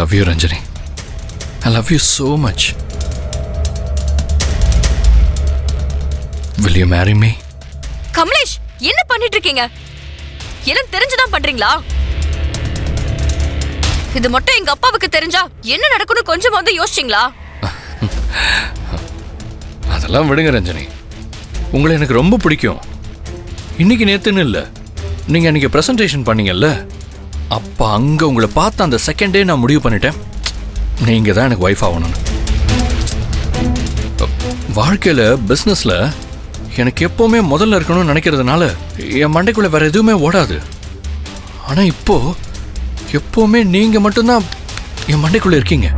Love you Ranjani. I love you so much. Will you marry me? Kamlesh, என்ன பண்ணிட்டு இருக்கீங்க? எல்லாம் தெரிஞ்சுதான் பண்றீங்களா? இது மட்டும் எங்க அப்பாவுக்கு தெரிஞ்சா என்ன நடக்கும்னு கொஞ்சம் வந்து யோசிச்சீங்களா? அதெல்லாம் விடுங்க ரஞ்சனி. உங்களை எனக்கு ரொம்ப பிடிக்கும். இன்னைக்கு நேத்துன்னு இல்லை, நீங்க அன்னைக்கு பிரசன்டேஷன் பண்ணீங்கல்ல, அப்ப அங்க உங்களை பார்த்த அந்த செகண்டே நான் முடிவு பண்ணிட்டேன், நீங்க தான் எனக்கு ஒய்ஃப் ஆகணும்னு. வாழ்க்கையில பிசினஸ்ல எனக்கு எப்பவுமே முதல்ல இருக்கணும்னு நினைக்கிறதுனால என் மண்டைக்குள்ள வேற எதுவுமே ஓடாது. ஆனா இப்போ எப்பவுமே நீங்க மட்டும்தான் என் மண்டைக்குள்ள இருக்கீங்க.